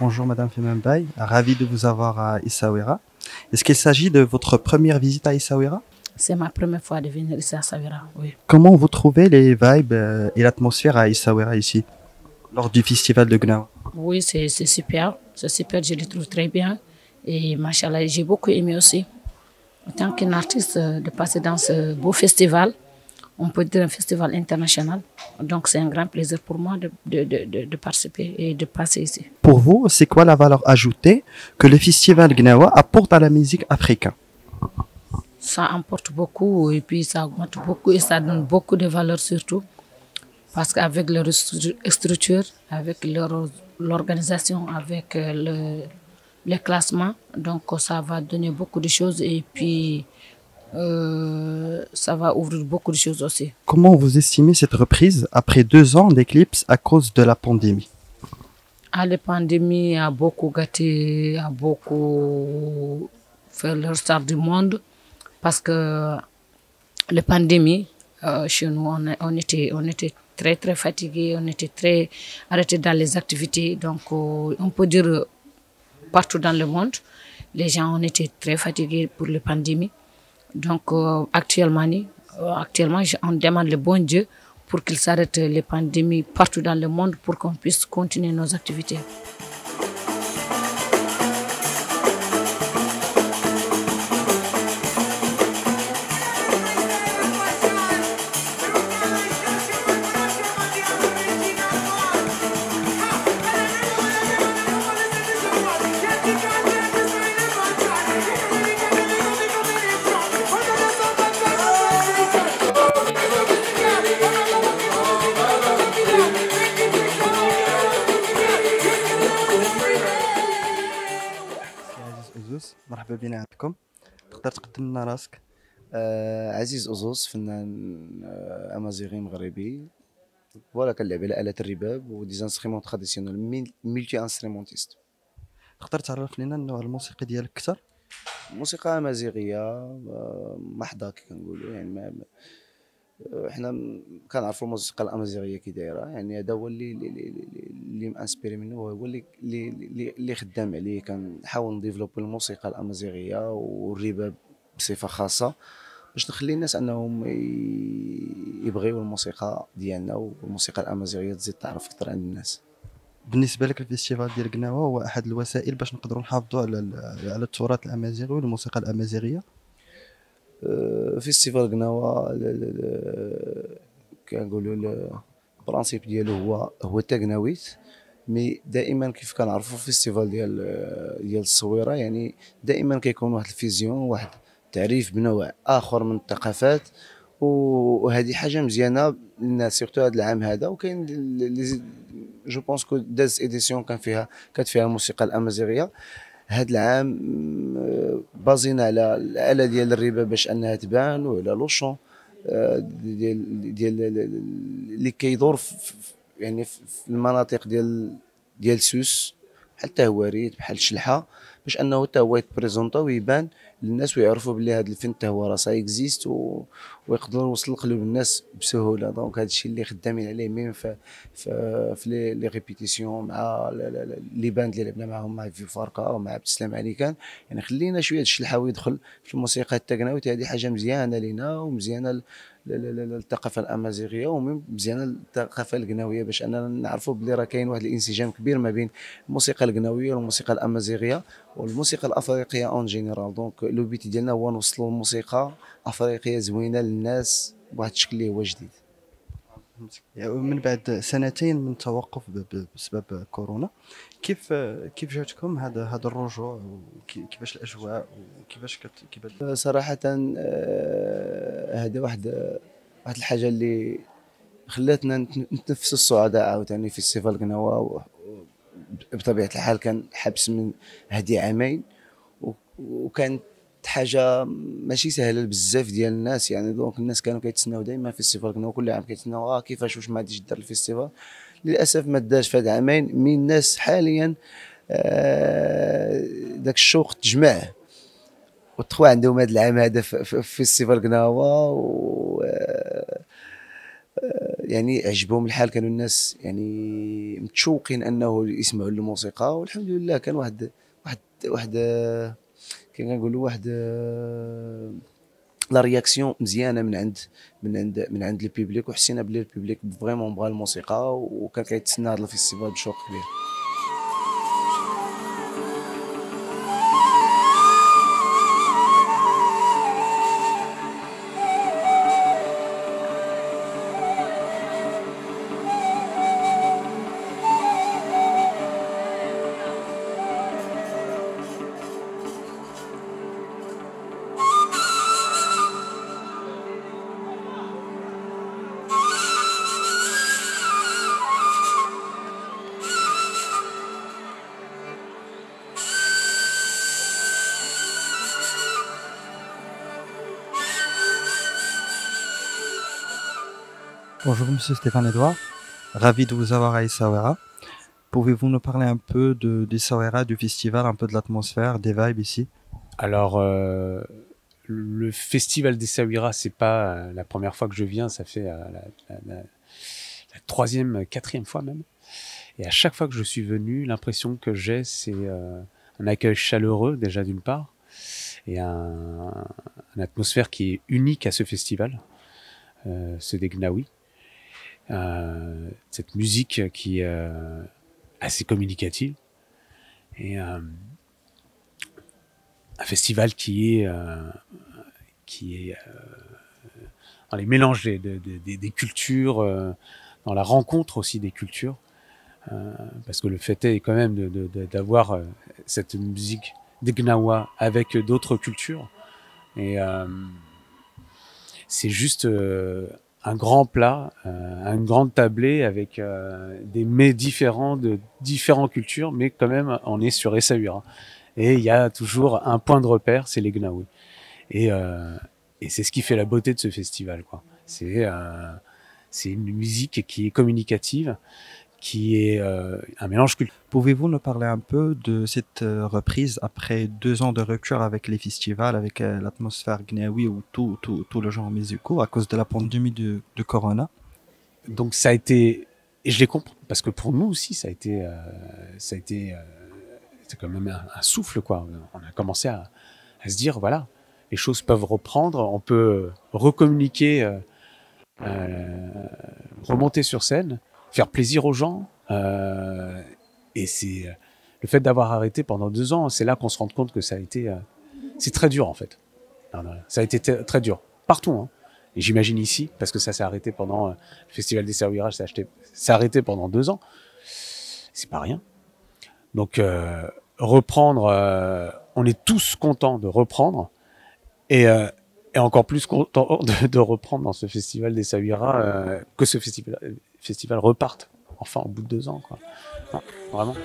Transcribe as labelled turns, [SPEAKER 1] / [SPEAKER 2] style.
[SPEAKER 1] Bonjour Madame Femembay, ravi de vous avoir à Essaouira. Est-ce qu'il s'agit de votre première visite à Essaouira?
[SPEAKER 2] C'est ma première fois de venir ici à Essaouira, oui.
[SPEAKER 1] Comment vous trouvez les vibes et l'atmosphère à Essaouira ici, lors du festival de Gnawa?
[SPEAKER 2] Oui, c'est super, je le trouve très bien. Et machallah, j'ai beaucoup aimé aussi. En tant qu'un artiste, de passer dans ce beau festival, on peut dire un festival international. Donc c'est un grand plaisir pour moi de participer et de passer ici.
[SPEAKER 1] Pour vous, c'est quoi la valeur ajoutée que le festival Gnawa apporte à la musique africaine?
[SPEAKER 2] Ça emporte beaucoup et puis ça augmente beaucoup et ça donne beaucoup de valeur surtout. Parce qu'avec leur structure, avec l'organisation, avec les classements, donc ça va donner beaucoup de choses et puis ça va ouvrir beaucoup de choses aussi.
[SPEAKER 1] Comment vous estimez cette reprise après 2 ans d'éclipse à cause de la pandémie?
[SPEAKER 2] La pandémie a beaucoup gâté, a beaucoup fait le restart du monde parce que la pandémie, chez nous, on était très fatigués, on était très arrêtés dans les activités. Donc, on peut dire partout dans le monde, les gens ont été très fatigués pour la pandémie. Donc, actuellement, on demande le bon Dieu pour qu'il s'arrête les pandémies partout dans le monde pour qu'on puisse continuer nos activités.
[SPEAKER 1] مرحبا بنا عندكم. تقدر تقدم لنا راسك؟
[SPEAKER 3] عزيز أزوز، فنان أمازيغي مغربي. فوالا كنلعب على آلة الرباب و دي انسترومون تراديسيونيل ملتي انسترومونتيست.
[SPEAKER 1] تقدر تعرف لنا النوع الموسيقي ديالك اكثر؟
[SPEAKER 3] موسيقى أمازيغية محضة كي كنقولوا، يعني ما حنا كنعرفوا الموسيقى الأمازيغية كي دايرة، يعني هذا هو اللي مانسبيري منه، وهو اللي خدام عليه. كنحاول نديفلوبي الموسيقى الأمازيغية والرباب بصفة خاصة باش نخلي الناس انهم يبغيو الموسيقى ديالنا والموسيقى الامازيغيه تزيد تعرف اكثر عند الناس.
[SPEAKER 1] بالنسبه لك الفيستيفال ديال قناوه هو احد الوسائل باش نقدروا نحافظوا على التراث الامازيغي والموسيقى الامازيغيه.
[SPEAKER 3] فيستيفال قناوه كنقولوا البرانسيب ديالو هو تاقناويت، مي دائما كيف كنعرفوا فيستيفال ديال الصويره، يعني دائما كيكون واحد الفيزيون، واحد تعريف بنوع اخر من الثقافات، وهذه حاجه مزيانه للناس سيرتو هذا العام هذا. وكاين جو بونس كو داز اديسيون كانت فيها الموسيقى الامازيغيه. هذا العام بازينا على الاله ديال الرباب باش انها تبان، وعلى لوشون ديال اللي كيدور يعني في المناطق ديال سوس، بحال التهواريت بحال الشلحه، باش انه حتى هو يتبريزونطا ويبان للناس ويعرفوا بلي هذا الفن حتى هو راه سا اكزيست ويقدروا يوصل لقلوب الناس بسهوله. دونك هذا الشيء اللي خدامين عليه ميم في لي ريبيتيسيون مع لي باند اللي لعبنا معاهم، مع في فاركا ومع عبد السلام عليكان. يعني خلينا شويه الشلحاوي يدخل في الموسيقى التكناويت، هذه حاجه مزيانه لينا ومزيانه للثقافه الامازيغيه ومزيانه للثقافه القناويه، باش اننا نعرفوا بلي راه كاين واحد الانسجام كبير ما بين الموسيقى القناويه والموسيقى الامازيغيه والموسيقى الافريقيه اون جينيرال. دونك لو بيت ديالنا هو نوصلوا الموسيقى افريقيه زوينه للناس بواحد الشكل اللي هو جديد.
[SPEAKER 1] من بعد سنتين من التوقف بسبب كورونا، كيف جاتكم هذا الرجوع، وكيفاش الاجواء وكيفاش كيبان؟
[SPEAKER 3] صراحه هذا واحد الحاجه اللي خلاتنا نتنفسوا الصعداء عاوتاني في فيستيفال قناوه. بطبيعه الحال كان حبس من هذه عامين، وكانت حاجه ماشي سهله بزاف ديال الناس. يعني دونك الناس كانوا كيتسناو دائما فيستيفال قناوه، كل عام كيتسناو كيفاش واش ما غاديش دار الفيستيفال. للاسف ما داش في هاد العامين. من الناس حاليا داك الشوق تجمع وتخوى عندهم هذا العام هذا في فيستيفال قناوه، و يعني عجبهم الحال، كانوا الناس يعني متشوقين انه يسمعوا الموسيقى، والحمد لله كان واحد كيف كنقولوا واحد لا رياكسيون مزيانه من عند البيبليك، وحسينا بلي البيبليك فريمون بغى الموسيقى وكان كيتسنى هذا الفيستيفال بشوق كبير.
[SPEAKER 1] Bonjour Monsieur Stéphane Edouard, ravi de vous avoir à Essaouira. Pouvez-vous nous parler un peu d'Essaouira, du festival, un peu de l'atmosphère, des vibes ici?
[SPEAKER 4] Alors, le festival d'Essaouira, c'est pas la première fois que je viens, ça fait la troisième, quatrième fois même. Et à chaque fois que je suis venu, l'impression que j'ai, c'est un accueil chaleureux déjà d'une part, et une atmosphère qui est unique à ce festival, ce des Gnawi. Cette musique qui est assez communicative, et un festival qui est dans les mélanges des cultures, dans la rencontre aussi des cultures, parce que le fait est quand même d'avoir cette musique des Gnawa avec d'autres cultures, et c'est juste un grand plat, une grande tablée avec des mets différents de différentes cultures, mais quand même on est sur Essaouira. Et il y a toujours un point de repère, c'est les Gnawi. Et c'est ce qui fait la beauté de ce festival, quoi. C'est une musique qui est communicative, qui est un mélange culturel.
[SPEAKER 1] Pouvez-vous nous parler un peu de cette reprise après 2 ans de rupture avec les festivals, avec l'atmosphère gnawi ou tout le genre musical à cause de la pandémie de Corona?
[SPEAKER 4] Donc ça a été, et je les comprends, parce que pour nous aussi ça a été c'est quand même un souffle, quoi. On a commencé à se dire, voilà, les choses peuvent reprendre, on peut recommuniquer, remonter sur scène, faire plaisir aux gens, et c'est le fait d'avoir arrêté pendant 2 ans, c'est là qu'on se rend compte que ça a été, c'est très dur en fait. Ça a été très dur partout, hein. Et j'imagine ici, parce que ça s'est arrêté pendant le festival d'Essaouira, ça s'est arrêté pendant 2 ans, c'est pas rien. Donc reprendre, on est tous contents de reprendre, et encore plus contents de reprendre dans ce festival d'Essaouira, que ce festival reparte enfin au bout de 2 ans, quoi. Non, vraiment.